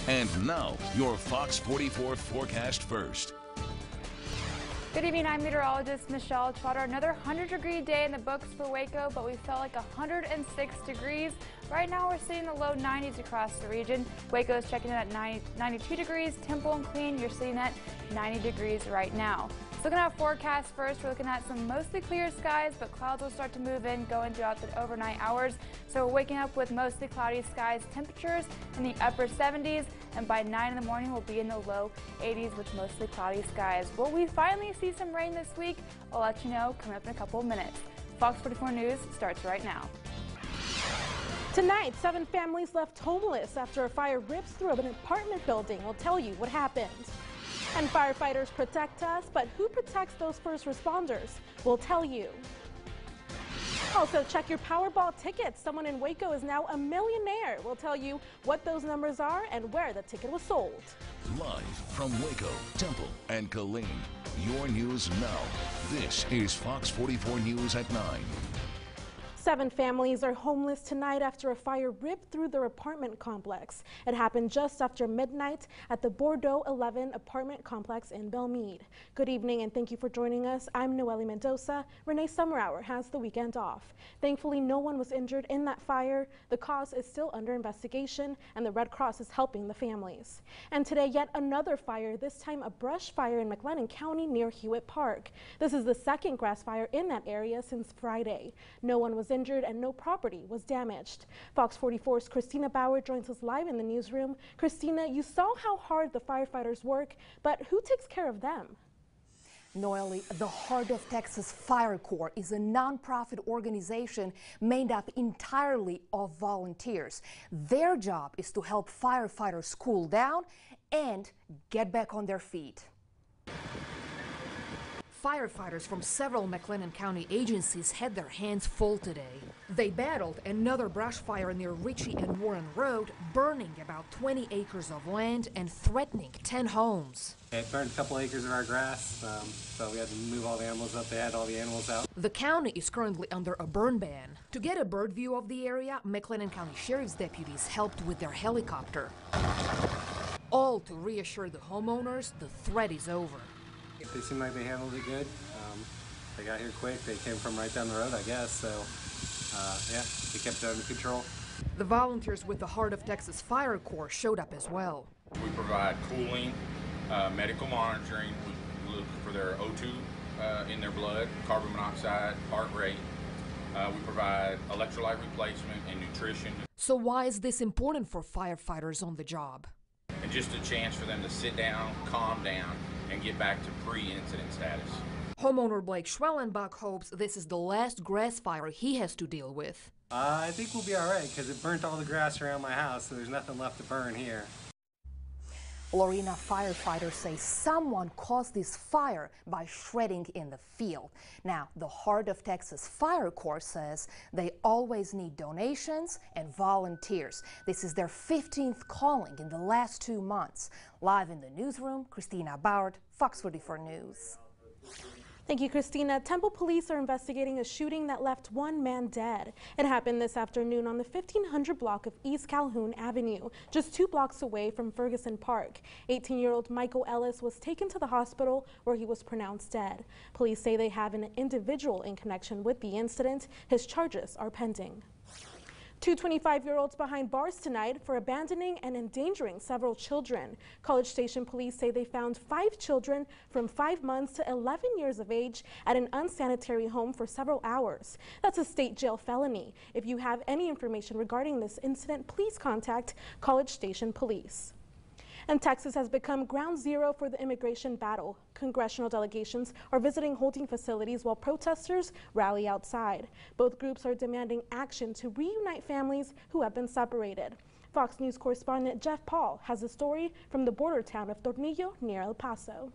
And now, your Fox 44 forecast first. Good evening, I'm meteorologist Michelle Trotter. Another 100-degree day in the books for Waco, but we felt like 106 degrees. Right now we're seeing the low 90s across the region. Waco is checking in at 92 degrees. Temple and Queen, you're seeing at 90 degrees right now. So looking at our forecast first, we're looking at some mostly clear skies, but clouds will start to move in going throughout the overnight hours. So we're waking up with mostly cloudy skies, temperatures in the upper 70s, and by 9 in the morning we'll be in the low 80s with mostly cloudy skies. Will we finally see some rain this week? I'll let you know coming up in a couple of minutes. Fox 44 News starts right now. Tonight, 7 families left homeless after a fire rips through an apartment building. We'll tell you what happened. And firefighters protect us, but who protects those first responders? We'll tell you. Also, check your Powerball tickets. Someone in Waco is now a millionaire. We'll tell you what those numbers are and where the ticket was sold. Live from Waco, Temple, and Killeen, your news now. This is Fox 44 News at 9. 7 families are homeless tonight after a fire ripped through their apartment complex. It happened just after midnight at the Bordeaux 11 apartment complex in Belmead. Good evening and thank you for joining us. I'm Noelle Mendoza. Renee Summerhour has the weekend off. Thankfully, no one was injured in that fire. The cause is still under investigation and the Red Cross is helping the families. And today, yet another fire, this time a brush fire in McLennan County near Hewitt Park. This is the second grass fire in that area since Friday. No one was injured and no property was damaged. Fox 44's Christina Bauer joins us live in the newsroom. Christina, you saw how hard the firefighters work, but who takes care of them? Noelle, the Heart of Texas Fire Corps is a nonprofit organization made up entirely of volunteers. Their job is to help firefighters cool down and get back on their feet. Firefighters from several McLennan County agencies had their hands full today. They battled another brush fire near Ritchie and Warren Road, burning about 20 acres of land and threatening 10 homes. It burned a couple acres of our grass, so we had to move all the animals up. They had all the animals out. The county is currently under a burn ban. To get a bird view of the area, McLennan County Sheriff's deputies helped with their helicopter. All to reassure the homeowners the threat is over. They seem like they handled it good. They got here quick. They came from right down the road, I guess. So, yeah, they kept it under control. The volunteers with the Heart of Texas Fire Corps showed up as well. We provide cooling, medical monitoring. We look for their O2 in their blood, carbon monoxide, heart rate. We provide electrolyte replacement and nutrition. So why is this important for firefighters on the job? And just a chance for them to sit down, calm down, and get back to pre-incident status. Homeowner Blake Schwellenbach hopes this is the last grass fire he has to deal with. I think we'll be all right because it burnt all the grass around my house, so there's nothing left to burn here. Lorena firefighters say someone caused this fire by shredding in the field. Now, the Heart of Texas Fire Corps says they always need donations and volunteers. This is their 15th calling in the last 2 months. Live in the newsroom, Christina Bauer, Fox 44 News. Thank you, Christina. Temple police are investigating a shooting that left 1 man dead. It happened this afternoon on the 1500 block of East Calhoun Avenue, just 2 blocks away from Ferguson Park. 18-year-old Michael Ellis was taken to the hospital where he was pronounced dead. Police say they have an individual in connection with the incident. His charges are pending. 2 25-year-olds behind bars tonight for abandoning and endangering several children. College Station police say they found 5 children from 5 months to 11 years of age at an unsanitary home for several hours. That's a state jail felony. If you have any information regarding this incident, please contact College Station police. And Texas has become ground zero for the immigration battle. Congressional delegations are visiting holding facilities while protesters rally outside. Both groups are demanding action to reunite families who have been separated. Fox News correspondent Jeff Paul has a story from the border town of Tornillo near El Paso.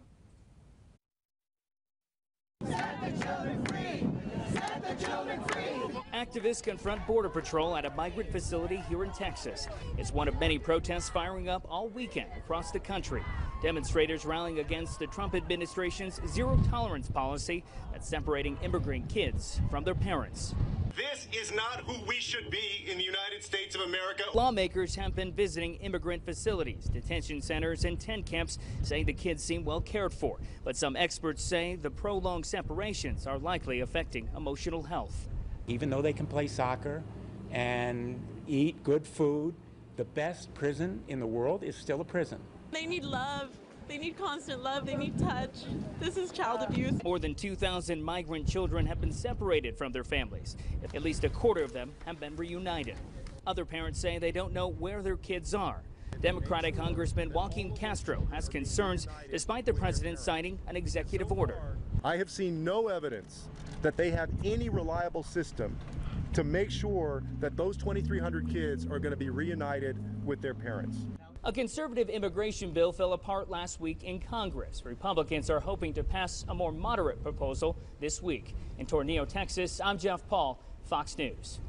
Set the children free! Set the children free! Activists confront Border Patrol at a migrant facility here in Texas. It's one of many protests firing up all weekend across the country. Demonstrators rallying against the Trump administration's zero-tolerance policy that's separating immigrant kids from their parents. This is not who we should be in the United States of America. Lawmakers have been visiting immigrant facilities, detention centers, and tent camps, saying the kids seem well cared for. But some experts say the prolonged separations are likely affecting emotional health. Even though they can play soccer and eat good food, the best prison in the world is still a prison. They need love. They need constant love. They need touch. This is child abuse. More than 2,000 migrant children have been separated from their families. At least a quarter of them have been reunited. Other parents say they don't know where their kids are. Democratic Congressman Joaquin Castro has concerns despite the president signing an executive order. I have seen no evidence that they have any reliable system to make sure that those 2,300 kids are going to be reunited with their parents. A conservative immigration bill fell apart last week in Congress. Republicans are hoping to pass a more moderate proposal this week. In Tornillo, Texas, I'm Jeff Paul, Fox News.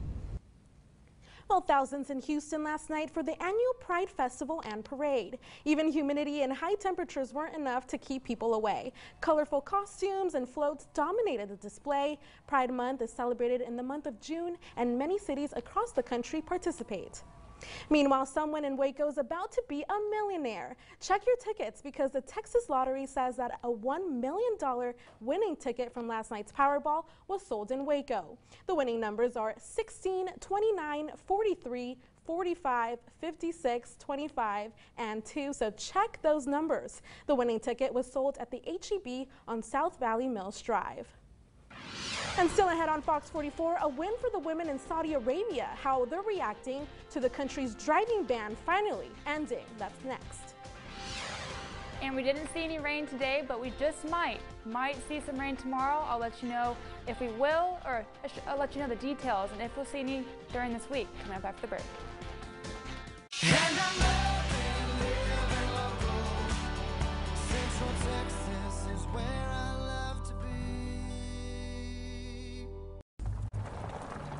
Well, thousands in Houston last night for the annual Pride Festival and Parade. Even humidity and high temperatures weren't enough to keep people away. Colorful costumes and floats dominated the display. Pride Month is celebrated in the month of June, and many cities across the country participate. Meanwhile, someone in Waco is about to be a millionaire. Check your tickets because the Texas Lottery says that a $1 million winning ticket from last night's Powerball was sold in Waco. The winning numbers are 16, 29, 43, 45, 56, 25, and 2, so check those numbers. The winning ticket was sold at the H-E-B on South Valley Mills Drive. And still ahead on Fox 44, a win for the women in Saudi Arabia, how they're reacting to the country's driving ban finally ending. That's next. And we didn't see any rain today, but we just might see some rain tomorrow. I'll let you know if we will, or I'll let you know the details and if we'll see any during this week. Coming up after the break.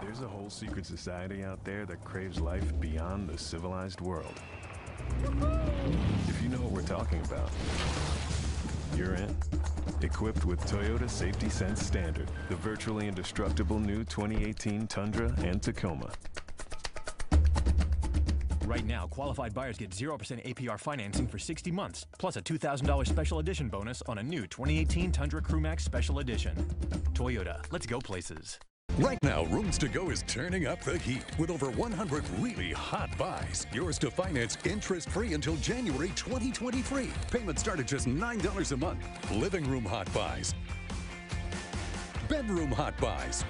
There's a whole secret society out there that craves life beyond the civilized world. If you know what we're talking about, you're in. Equipped with Toyota Safety Sense Standard, the virtually indestructible new 2018 Tundra and Tacoma. Right now, qualified buyers get 0% APR financing for 60 months, plus a $2,000 special edition bonus on a new 2018 Tundra Crewmax Special Edition. Toyota, let's go places. Right now, Rooms to Go is turning up the heat with over 100 really hot buys. Yours to finance interest-free until January 2023. Payments start at just $9 a month. Living room hot buys, bedroom hot buys,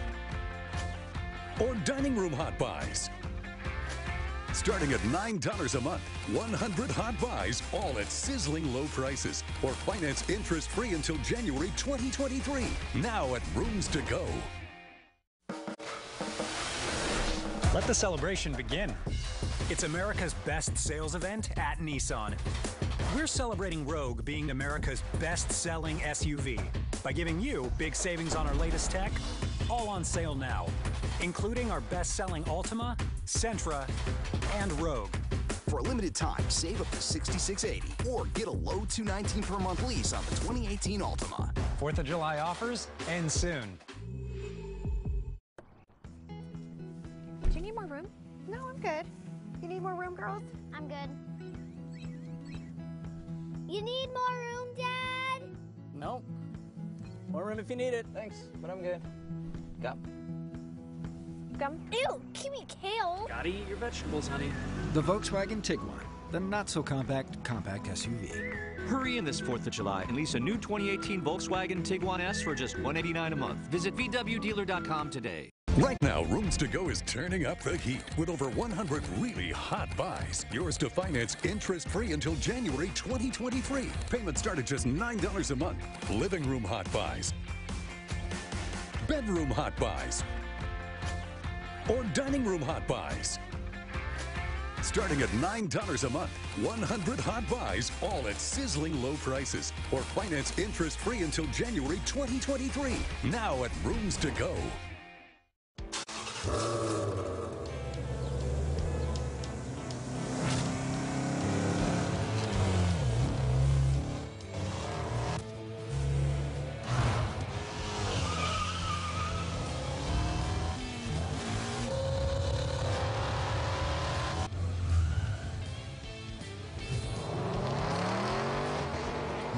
or dining room hot buys. Starting at $9 a month, 100 hot buys, all at sizzling low prices. Or finance interest-free until January 2023. Now at Rooms to Go. Let the celebration begin. It's America's best sales event at Nissan. We're celebrating Rogue being America's best-selling SUV by giving you big savings on our latest tech, all on sale now, including our best-selling Altima, Sentra, and Rogue. For a limited time, save up to $6,680 or get a low $219 per month lease on the 2018 Altima. 4th of July offers end soon. Do you need more room? No, I'm good. You need more room, girls? I'm good. You need more room, Dad? No. More room if you need it. Thanks, but I'm good. Gum. Gum? Ew, give me kale. Gotta eat your vegetables, honey. The Volkswagen Tiguan, the not-so-compact compact SUV. Hurry in this 4th of July and lease a new 2018 Volkswagen Tiguan S for just $189 a month. Visit VWDealer.com today. Right now, Rooms to Go is turning up the heat with over 100 really hot buys. Yours to finance interest-free until January 2023. Payments start at just $9 a month. Living room hot buys, bedroom hot buys, or dining room hot buys. Starting at $9 a month, 100 hot buys, all at sizzling low prices. Or finance interest-free until January 2023. Now at Rooms to Go.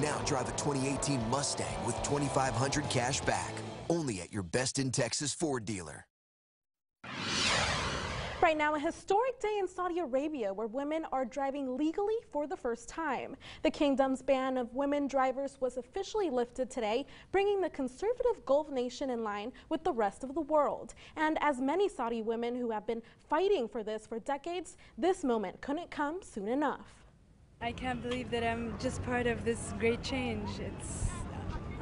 Now drive a 2018 Mustang with $2,500 cash back. Only at your Best in Texas Ford dealer. Right now, a historic day in Saudi Arabia where women are driving legally for the first time. The kingdom's ban of women drivers was officially lifted today, bringing the conservative Gulf nation in line with the rest of the world. And as many Saudi women who have been fighting for this for decades, this moment couldn't come soon enough. I can't believe that I'm just part of this great change. It's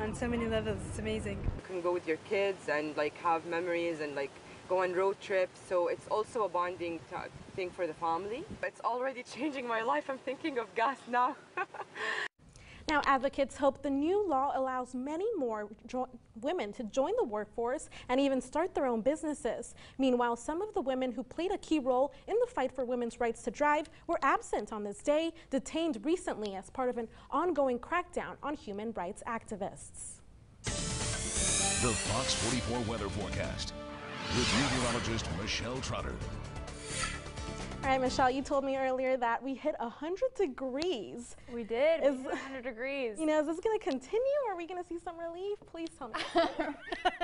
on so many levels, it's amazing. You can go with your kids and like have memories and like go on road trips, so it's also a bonding thing for the family. It's already changing my life. I'm thinking of gas now. Now, advocates hope the new law allows many more women to join the workforce and even start their own businesses. Meanwhile, some of the women who played a key role in the fight for women's rights to drive were absent on this day, detained recently as part of an ongoing crackdown on human rights activists. The Fox 44 weather forecast with meteorologist Michelle Trotter. All right, Michelle, you told me earlier that we hit 100 degrees. We did. We hit 100 degrees. You know, is this going to continue, or are we going to see some relief? Please tell me.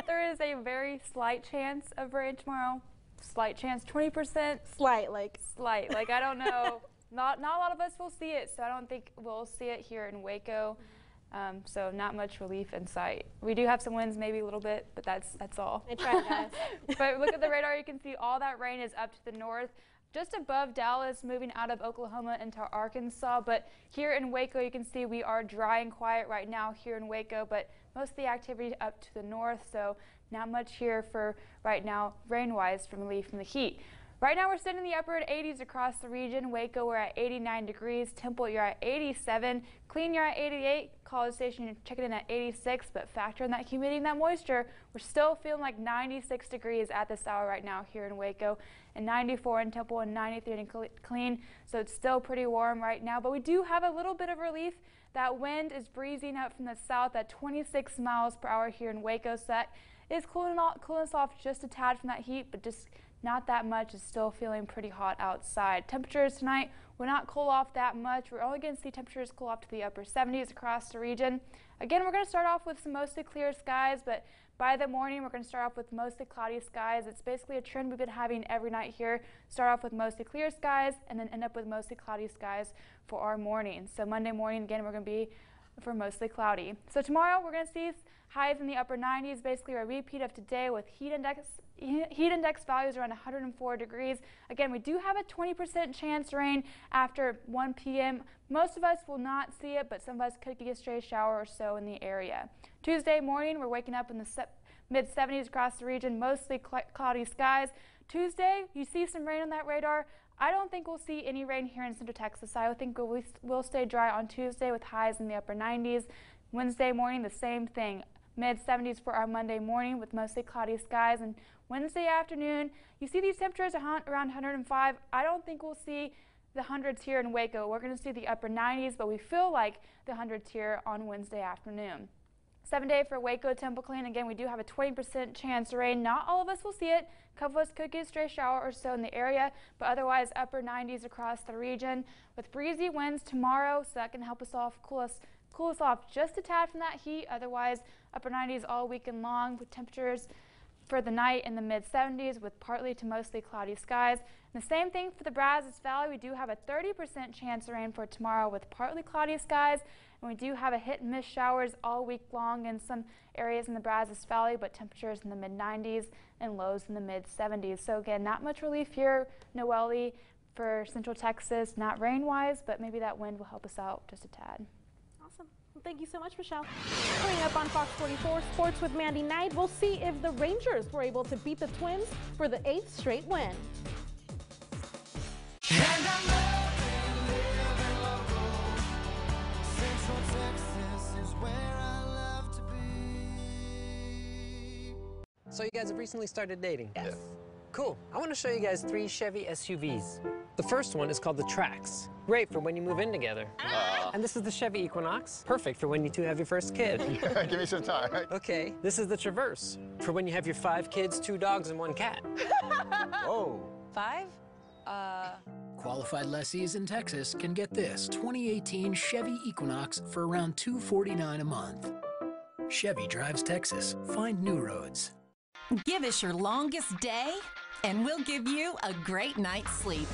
There is a very slight chance of rain tomorrow. Slight chance, 20%. Slight, like? Slight, like I don't know. Not a lot of us will see it, so I don't think we'll see it here in Waco. So not much relief in sight. We do have some winds, maybe a little bit, but that's all. I tried, guys. But look at the radar, you can see all that rain is up to the north, just above Dallas, moving out of Oklahoma into Arkansas. But here in Waco, you can see we are dry and quiet right now here in Waco, but most of the activity up to the north, so not much here for right now, rain-wise, from relief from the heat. Right now, we're sitting in the upper 80s across the region. Waco, we're at 89 degrees. Temple, you're at 87. Clean, you're at 88. College Station, you're checking in at 86. But factor in that humidity and that moisture, we're still feeling like 96 degrees at this hour right now here in Waco, and 94 in Temple and 93 in Clean. So it's still pretty warm right now. But we do have a little bit of relief. That wind is breezing up from the south at 26 miles per hour here in Waco. So that is cooling us off just a tad from that heat, but just not that much. It's still feeling pretty hot outside. Temperatures tonight will not cool off that much. We're only going to see temperatures cool off to the upper 70s across the region. Again, we're going to start off with some mostly clear skies, but by the morning, we're going to start off with mostly cloudy skies. It's basically a trend we've been having every night here. Start off with mostly clear skies and then end up with mostly cloudy skies for our morning. So Monday morning, again, we're going to be for mostly cloudy. So tomorrow, we're going to see highs in the upper 90s, basically a repeat of today with heat index values around 104 degrees. Again, we do have a 20% chance rain after 1 p.m. Most of us will not see it, but some of us could get a stray shower or so in the area. Tuesday morning, we're waking up in the mid-70s across the region, mostly cloudy skies. Tuesday, you see some rain on that radar. I don't think we'll see any rain here in Central Texas. I think we'll stay dry on Tuesday with highs in the upper 90s. Wednesday morning, the same thing. Mid-70s for our Monday morning with mostly cloudy skies. And Wednesday afternoon, you see these temperatures around 105. I don't think we'll see the hundreds here in Waco. We're going to see the upper 90s, but we feel like the hundreds here on Wednesday afternoon. 7-day for Waco, Temple, Clean. Again, we do have a 20% chance of rain. Not all of us will see it. A couple of us could get a stray shower or so in the area, but otherwise upper 90s across the region with breezy winds tomorrow, so that can help us off, cool us off just a tad from that heat. Otherwise, upper 90s all weekend long with temperatures for the night in the mid-70s with partly to mostly cloudy skies. And the same thing for the Brazos Valley. We do have a 30% chance of rain for tomorrow with partly cloudy skies. And we do have a hit and miss showers all week long in some areas in the Brazos Valley, but temperatures in the mid-90s and lows in the mid-70s. So again, not much relief here, Noelle, for Central Texas, not rain-wise, but maybe that wind will help us out just a tad. Awesome. Well, thank you so much, Michelle. Coming up on Fox 44 Sports with Mandy Knight, we'll see if the Rangers were able to beat the Twins for the 8th straight win. So you guys have recently started dating? Yes. Cool. I want to show you guys 3 Chevy SUVs. The first one is called the Trax. Great for when you move in together. And this is the Chevy Equinox. Perfect for when you 2 have your first kid. Give me some time. Okay. This is the Traverse. For when you have your 5 kids, 2 dogs, and 1 cat. Whoa. 5? Qualified lessees in Texas can get this 2018 Chevy Equinox for around $249 a month. Chevy drives Texas. Find new roads. Give us your longest day, and we'll give you a great night's sleep.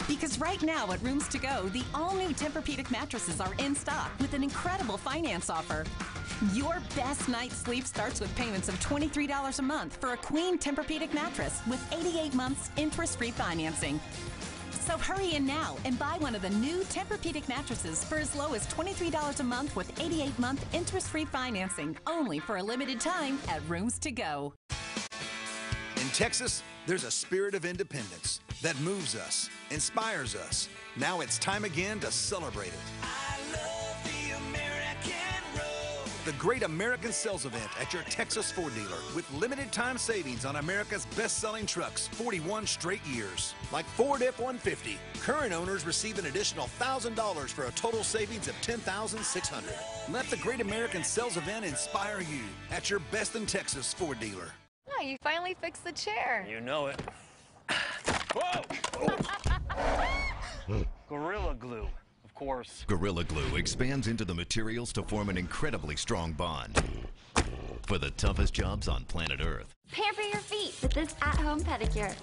Because right now at Rooms To Go, the all-new Tempur-Pedic mattresses are in stock with an incredible finance offer. Your best night's sleep starts with payments of $23 a month for a queen Tempur-Pedic mattress with 88 months interest-free financing. So hurry in now and buy one of the new Tempur-Pedic mattresses for as low as $23 a month with 88-month interest-free financing, only for a limited time at Rooms To Go. In Texas, there's a spirit of independence that moves us, inspires us. Now it's time again to celebrate it. The Great American Sales Event at your Texas Ford dealer with limited time savings on America's best-selling trucks 41 straight years. Like Ford F-150. Current owners receive an additional $1,000 for a total savings of $10,600. Let the Great American Sales Event inspire you at your best in Texas Ford dealer. Oh, you finally fixed the chair. You know it. Whoa! Gorilla Glue. Of course. Gorilla Glue expands into the materials to form an incredibly strong bond for the toughest jobs on planet Earth. Pamper your feet with this at-home pedicure.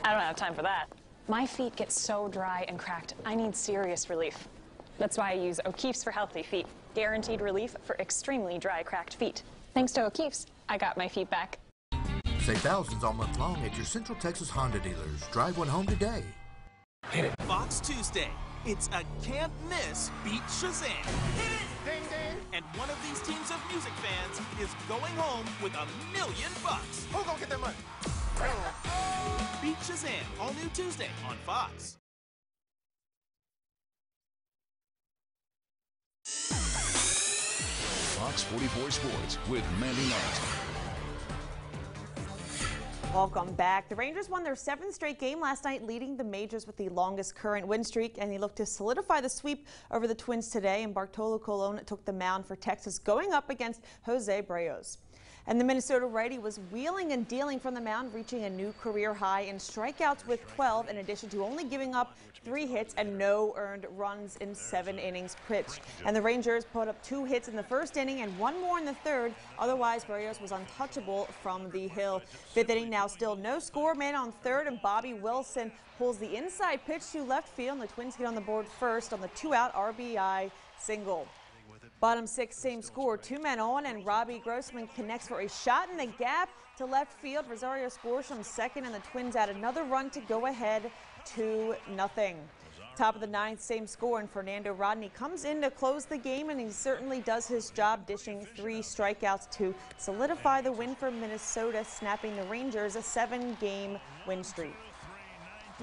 I don't have time for that. My feet get so dry and cracked, I need serious relief. That's why I use O'Keeffe's for Healthy Feet. Guaranteed relief for extremely dry, cracked feet. Thanks to O'Keeffe's, I got my feet back. Save thousands all month long at your Central Texas Honda dealers. Drive one home today. Hit it. Fox Tuesday. It's a can't miss Beat Shazam. Hit it! Ding, ding. And one of these teams of music fans is going home with $1 million. Who gonna get that money? Beat Shazam, all new Tuesday on Fox. Fox 44 Sports with Mandy Knight. Welcome back. The Rangers won their 7th straight game last night, leading the majors with the longest current win streak, and they look to solidify the sweep over the Twins today. And Bartolo Colon took the mound for Texas, going up against Jose Barrios. And the Minnesota righty was wheeling and dealing from the mound, reaching a new career high in strikeouts with 12, in addition to only giving up 3 hits and no earned runs in 7 innings pitched. And the Rangers put up 2 hits in the first inning and 1 more in the third. Otherwise, Barrios was untouchable from the hill. 5th inning now still no score. Man on third, and Bobby Wilson pulls the inside pitch to left field, and the Twins get on the board first on the 2-out RBI single. Bottom 6, same score, 2 men on, and Robbie Grossman connects for a shot in the gap to left field. Rosario scores from second, and the Twins add another run to go ahead 2-0. Top of the 9th, same score, and Fernando Rodney comes in to close the game, and he certainly does his job, dishing 3 strikeouts to solidify the win for Minnesota, snapping the Rangers a 7-game win streak.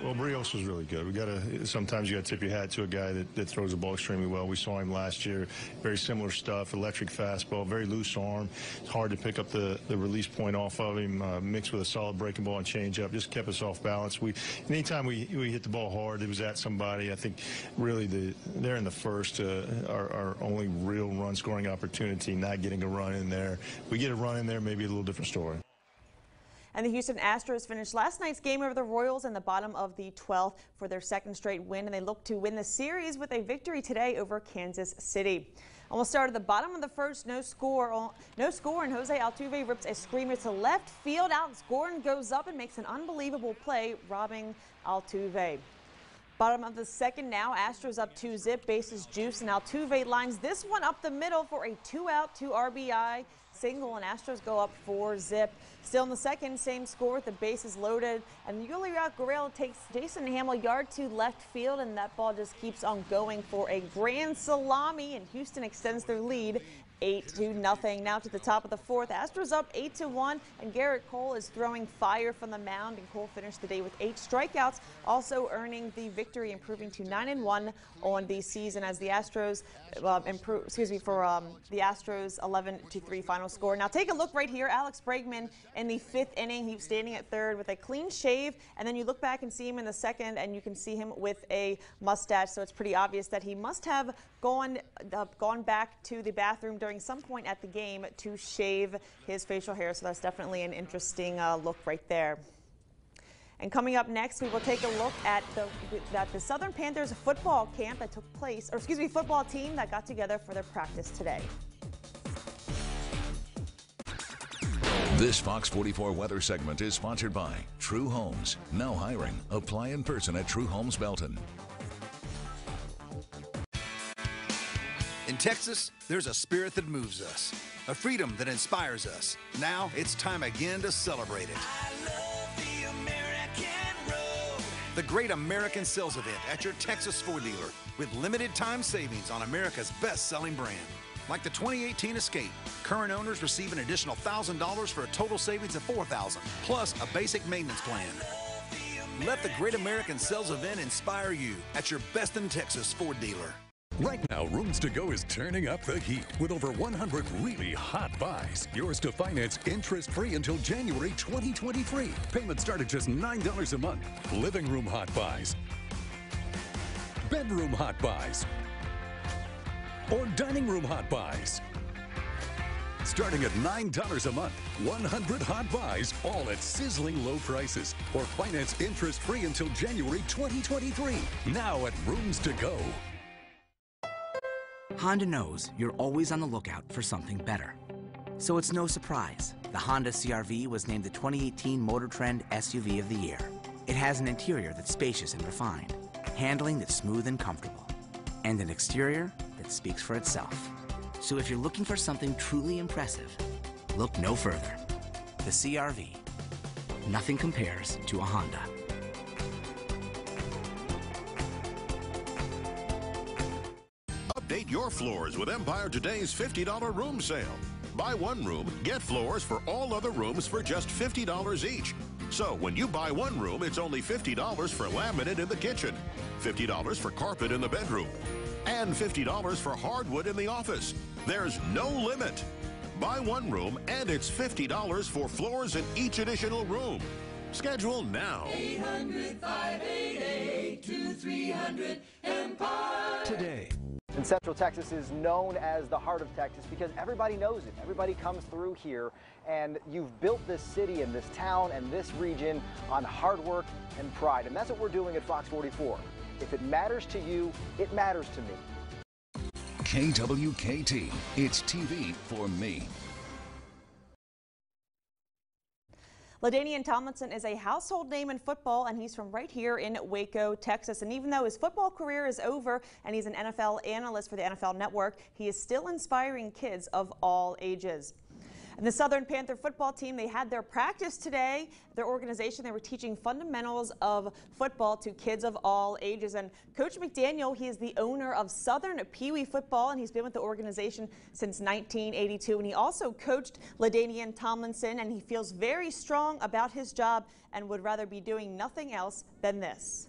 Well, Barrios was really good. Sometimes you got to tip your hat to a guy that throws the ball extremely well. We saw him last year. Very similar stuff, electric fastball, very loose arm. It's hard to pick up the release point off of him, mixed with a solid breaking ball and changeup. Just kept us off balance. Anytime we hit the ball hard, it was at somebody. I think really they're in the first, our only real run scoring opportunity, not getting a run in there. If we get a run in there, maybe a little different story. And the Houston Astros finished last night's game over the Royals in the bottom of the 12th for their 2nd straight win, and they look to win the series with a victory today over Kansas City. And we'll start at the bottom of the first, no score, and Jose Altuve rips a screamer to left field. Alex Gordon goes up and makes an unbelievable play, robbing Altuve. Bottom of the 2nd now, Astros up 2-0, bases juice, and Altuve lines this one up the middle for a 2-out, 2 RBI single, and Astros go up 4-0. Still in the 2nd, same score with the bases loaded, and Yuli Gurriel takes Jason Hamill to left field, and that ball just keeps on going for a grand salami, and Houston extends their lead 8-0. Now to the top of the 4th, Astros up 8-1, and Garrett Cole is throwing fire from the mound, and Cole finished the day with 8 strikeouts, also earning the victory, improving to 9-1 on the season as the Astros the Astros 11-3 final score. Now take a look right here, Alex Bregman in the 5th inning. He was standing at third with a clean shave, and then you look back and see him in the 2nd, and you can see him with a mustache, so it's pretty obvious that he must have gone back to the bathroom during some point at the game to shave his facial hair, so that's definitely an interesting look right there. And coming up next, we will take a look at the Southern Panthers football camp that took place, or excuse me, football team that got together for their practice today. This Fox 44 weather segment is sponsored by True Homes. Now hiring. Apply in person at True Homes Belton. In Texas, there's a spirit that moves us, a freedom that inspires us. Now it's time again to celebrate it. The Great American Sales Event at your Texas Ford dealer with limited time savings on America's best-selling brand. Like the 2018 Escape, current owners receive an additional $1,000 for a total savings of $4,000, plus a basic maintenance plan. Let the Great American Sales Event inspire you at your Best in Texas Ford dealer. Right now, Rooms to Go is turning up the heat with over 100 really hot buys. Yours to finance interest-free until January 2023. Payments start at just $9 a month. Living room hot buys, bedroom hot buys, or dining room hot buys. Starting at $9 a month, 100 hot buys, all at sizzling low prices. Or finance interest-free until January 2023. Now at Rooms to Go. Honda knows you're always on the lookout for something better. So it's no surprise the Honda CR-V was named the 2018 Motor Trend SUV of the Year. It has an interior that's spacious and refined, handling that's smooth and comfortable, and an exterior that speaks for itself. So if you're looking for something truly impressive, look no further. The CR-V. Nothing compares to a Honda. Update your floors with Empire Today's $50 room sale. Buy one room, get floors for all other rooms for just $50 each. So when you buy one room, it's only $50 for laminate in the kitchen, $50 for carpet in the bedroom, and $50 for hardwood in the office. There's no limit. Buy one room and it's $50 for floors in each additional room. Schedule now. 800-588-2300 Empire. Today. And Central Texas is known as the heart of Texas because everybody knows it. Everybody comes through here, and you've built this city and this town and this region on hard work and pride. And that's what we're doing at Fox 44. If it matters to you, it matters to me. KWKT, it's TV for me. LaDainian Tomlinson is a household name in football, and he's from right here in Waco, Texas. And even though his football career is over and he's an NFL analyst for the NFL Network, he is still inspiring kids of all ages. And the Southern Panther football team, they had their practice today. Their organization, they were teaching fundamentals of football to kids of all ages. And Coach McDaniel, he is the owner of Southern Pee Wee Football, and he's been with the organization since 1982. And he also coached LaDainian Tomlinson, and he feels very strong about his job and would rather be doing nothing else than this.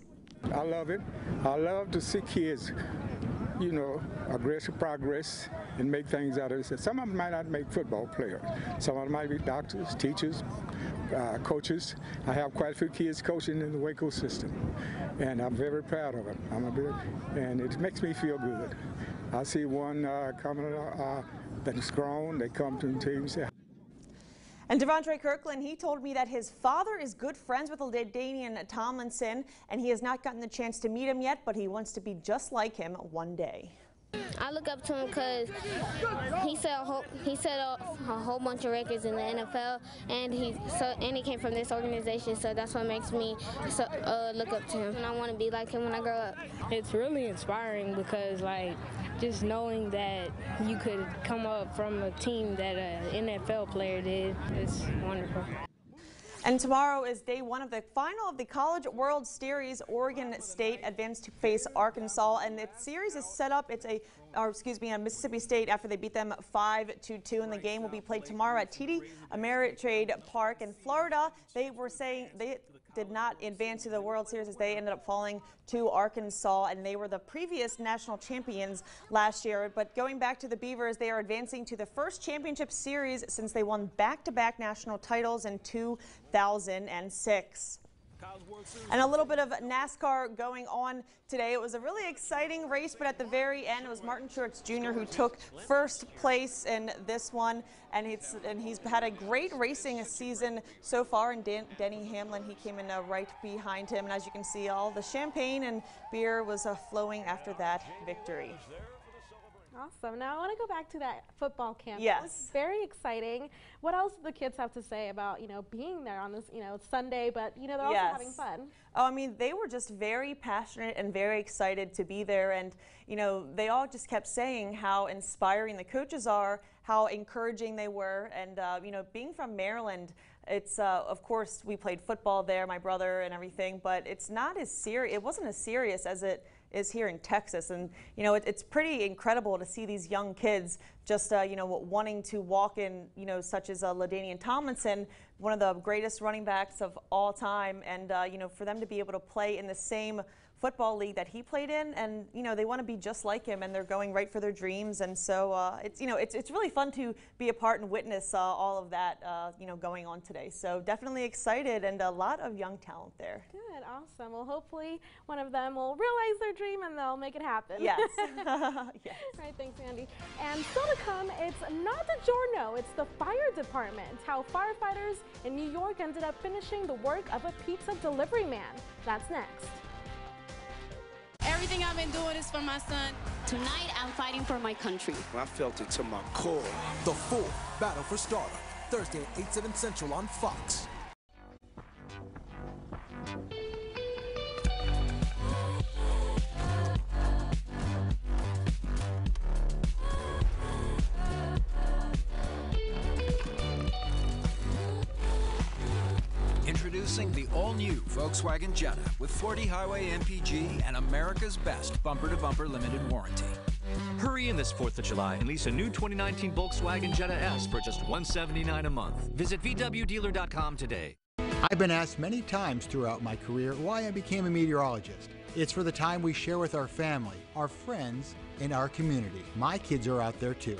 I love it. I love to see kids, you know, aggressive progress and make things out of it. Some of them might not make football players. Some of them might be doctors, teachers, coaches. I have quite a few kids coaching in the Waco system, and I'm very proud of them. And it makes me feel good. I see one coming that's grown. They come to the team and say. And Devontre Kirkland, he told me that his father is good friends with LaDainian Tomlinson, and he has not gotten the chance to meet him yet, but he wants to be just like him one day. I look up to him because he set a whole bunch of records in the NFL, and he came from this organization, so that's what makes me look up to him. And I want to be like him when I grow up. It's really inspiring because, like, just knowing that you could come up from a team that an NFL player did, it's wonderful. And tomorrow is day one of the final of the College World Series. Oregon State advanced to face Arkansas, and the series is set up. It's Mississippi State after they beat them 5-2, and the game will be played tomorrow at TD Ameritrade Park in Florida. They were saying they did not advance to the World Series as they ended up falling to Arkansas, and they were the previous national champions last year. But going back to the Beavers, they are advancing to the first championship series since they won back-to-back national titles in 2006. And a little bit of NASCAR going on today. It was a really exciting race, but at the very end, it was Martin Truex Jr. who took first place in this one. And he's had a great racing season so far. And Denny Hamlin, he came in right behind him. And as you can see, all the champagne and beer was flowing after that victory. Awesome. Now I want to go back to that football camp. Yes. Very exciting. What else do the kids have to say about, being there on this, Sunday, but, they're also having fun? Oh, I mean, they were just very passionate and very excited to be there. And, they all just kept saying how inspiring the coaches are, how encouraging they were. And, being from Maryland, it's, of course, we played football there, my brother and everything, but it's not as serious. It wasn't as serious as it is here in Texas. And, it's pretty incredible to see these young kids just, wanting to walk in, such as LaDainian Tomlinson, one of the greatest running backs of all time. And, for them to be able to play in the same football league that he played in, and they want to be just like him, and they're going right for their dreams. And so it's really fun to be a part and witness all of that going on today. So definitely excited, and a lot of young talent there. Good, awesome. Well, hopefully one of them will realize their dream and they'll make it happen. Yes. Yes. All right, thanks, Andy. And still to come, it's not DiGiorno, it's the fire department. How firefighters in New York ended up finishing the work of a pizza delivery man. That's next. Everything I've been doing is for my son. Tonight, I'm fighting for my country. I felt it to my core. The Full Battle for Stardom, Thursday at 8, 7 Central on Fox. Introducing the all-new Volkswagen Jetta with 40 highway MPG and America's best bumper-to-bumper limited warranty. Hurry in this 4th of July and lease a new 2019 Volkswagen Jetta S for just $179 a month. Visit VWDealer.com today. I've been asked many times throughout my career why I became a meteorologist. It's for the time we share with our family, our friends, and our community. My kids are out there too.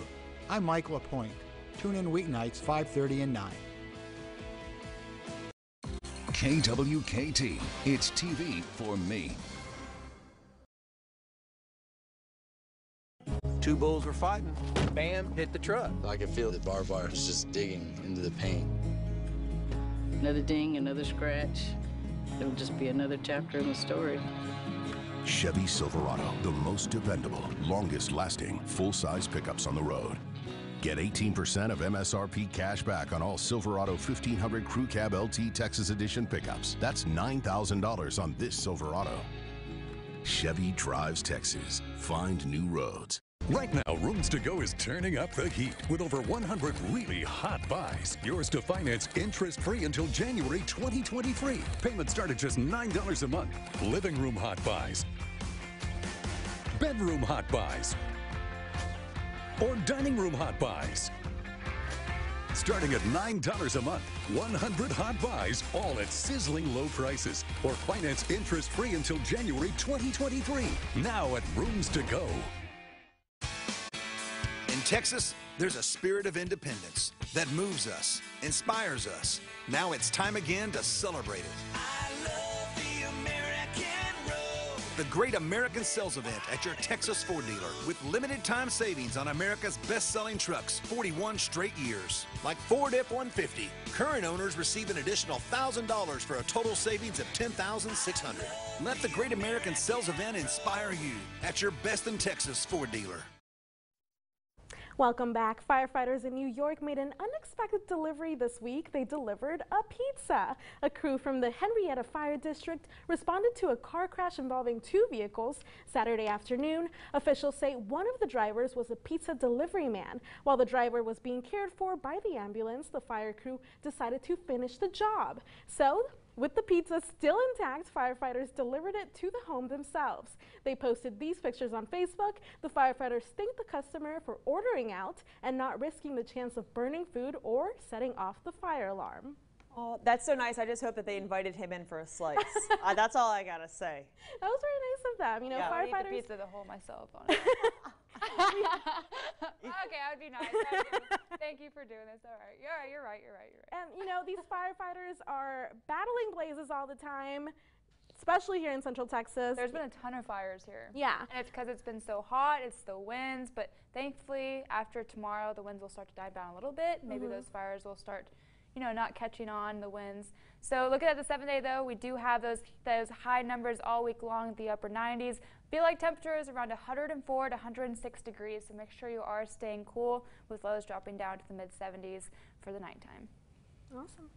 I'm Mike LaPointe. Tune in weeknights 5:30 and 9. KWKT, it's TV for me. Two bulls were fighting. Bam, hit the truck. I could feel the barbed wire was just digging into the paint. Another ding, another scratch. It'll just be another chapter in the story. Chevy Silverado, the most dependable, longest lasting, full-size pickups on the road. Get 18% of MSRP cash back on all Silverado 1500 Crew Cab LT Texas Edition pickups. That's $9,000 on this Silverado. Chevy drives Texas. Find new roads. Right now, Rooms To Go is turning up the heat with over 100 really hot buys. Yours to finance interest-free until January 2023. Payments start at just $9 a month. Living room hot buys. Bedroom hot buys. Or dining room hot buys. Starting at $9 a month, 100 hot buys, all at sizzling low prices. Or finance interest-free until January 2023. Now at Rooms To Go. In Texas, there's a spirit of independence that moves us, inspires us. Now it's time again to celebrate it. The Great American Sales Event at your Texas Ford dealer with limited time savings on America's best-selling trucks 41 straight years. Like Ford F-150, current owners receive an additional $1,000 for a total savings of $10,600. Let the Great American Sales Event inspire you at your best in Texas Ford dealer. Welcome back. Firefighters in New York made an unexpected delivery this week. They delivered a pizza. A crew from the Henrietta Fire District responded to a car crash involving 2 vehicles Saturday afternoon. Officials say one of the drivers was a pizza delivery man. While the driver was being cared for by the ambulance, the fire crew decided to finish the job. So, with the pizza still intact, firefighters delivered it to the home themselves. They posted these pictures on Facebook. The firefighters thanked the customer for ordering out and not risking the chance of burning food or setting off the fire alarm. Oh, that's so nice. I just hope that they invited him in for a slice. That's all I gotta say. That was very nice of them. You know, yeah, firefighters. I would eat the pizza the whole myself, honestly. Okay, I would be nice. Thank you for doing this. All right. You're right. And you know, these firefighters are battling blazes all the time, especially here in Central Texas. There's been a ton of fires here. Yeah. And it's because it's been so hot, it's the winds, but thankfully after tomorrow the winds will start to die down a little bit. Maybe those fires will start, you know, not catching on the winds. So looking at the 7th day though, we do have those high numbers all week long, the upper 90s. Feel like temperatures around 104 to 106 degrees, so make sure you are staying cool with lows dropping down to the mid 70s for the nighttime. Awesome.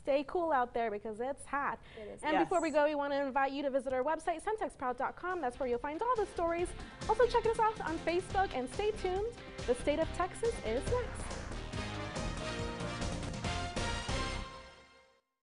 Stay cool out there because it's hot. It is. And before we go, we want to invite you to visit our website, centexproud.com. That's where you'll find all the stories. Also check us out on Facebook and stay tuned. The State of Texas is next.